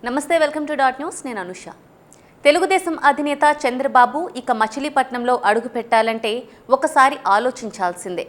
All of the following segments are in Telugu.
నమస్తే, వెల్కమ్ టు డాట్ న్యూస్. నేను అనుష. తెలుగుదేశం అధినేత చంద్రబాబు ఇక మచిలీపట్నంలో అడుగు పెట్టాలంటే ఒకసారి ఆలోచించాల్సిందే.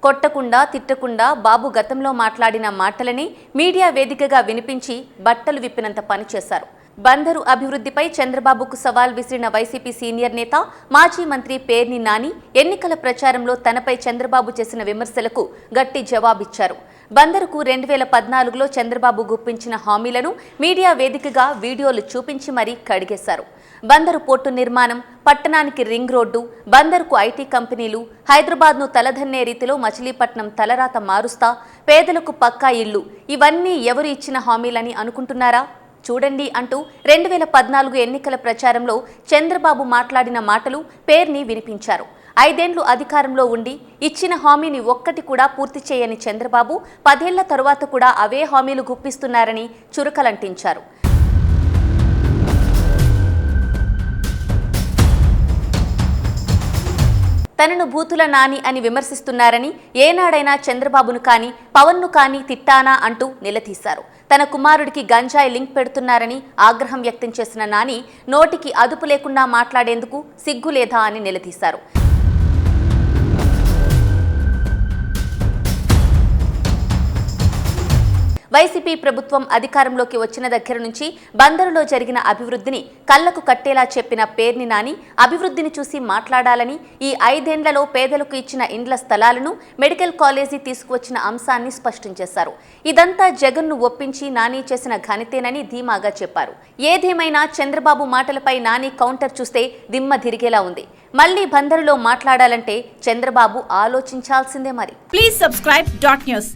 కొట్టకుండా తిట్టకుండా బాబు గతంలో మాట్లాడిన మాటలని మీడియా వేదికగా వినిపించి బట్టలు విప్పినంత పని చేశారు. బందరు అభివృద్ధిపై చంద్రబాబుకు సవాల్ విసిరిన వైసీపీ సీనియర్ నేత మాజీ మంత్రి పేర్ని నాని ఎన్నికల ప్రచారంలో తనపై చంద్రబాబు చేసిన విమర్శలకు గట్టి జవాబిచ్చారు. బందరుకు 2014లో చంద్రబాబు గుప్పించిన హామీలను మీడియా వేదికగా వీడియోలు చూపించి మరీ కడిగేశారు. బందరు పోర్టు నిర్మాణం, పట్టణానికి రింగ్ రోడ్డు, బందరుకు ఐటీ కంపెనీలు, హైదరాబాద్ను తలదన్నే రీతిలో మచిలీపట్నం తలరాత మారుస్తా, పేదలకు పక్కా ఇళ్లు, ఇవన్నీ ఎవరు ఇచ్చిన హామీలని అనుకుంటున్నారా? చూడండి అంటూ 2014 ఎన్నికల ప్రచారంలో చంద్రబాబు మాట్లాడిన మాటలు పేర్ని వినిపించారు. 5 ఏళ్లు అధికారంలో ఉండి ఇచ్చిన హామీని ఒక్కటి కూడా పూర్తి చేయని చంద్రబాబు 10 ఏళ్ల తరువాత కూడా అవే హామీలు గుప్పిస్తున్నారని చురకలంటించారు. తనను బూతుల నాని అని విమర్శిస్తున్నారని, ఏనాడైనా చంద్రబాబును కానీ పవన్ను కానీ తిట్టానా అంటూ నిలదీశారు. తన కుమారుడికి గంజాయి లింక్ పెడుతున్నారని ఆగ్రహం వ్యక్తం చేసిన నాని నోటికి అదుపు లేకుండా మాట్లాడేందుకు సిగ్గులేదా అని నిలదీశారు. వైసీపీ ప్రభుత్వం అధికారంలోకి వచ్చిన దగ్గర నుంచి బందరులో జరిగిన అభివృద్ధిని కళ్లకు కట్టేలా చెప్పిన పేర్ని నాని అభివృద్ధిని చూసి మాట్లాడాలని, ఈ 5 ఏళ్లలో పేదలకు ఇచ్చిన ఇండ్ల స్థలాలను, మెడికల్ కాలేజీ తీసుకువచ్చిన అంశాన్ని స్పష్టం చేశారు. ఇదంతా జగన్ను ఒప్పించి నాని చేసిన ఘనతేనని ధీమాగా చెప్పారు. ఏదేమైనా చంద్రబాబు మాటలపై నాని కౌంటర్ చూస్తే దిమ్మ తిరిగేలా ఉంది. మళ్లీ బందరులో మాట్లాడాలంటే చంద్రబాబు ఆలోచించాల్సిందే మరి. Please subscribe dot news.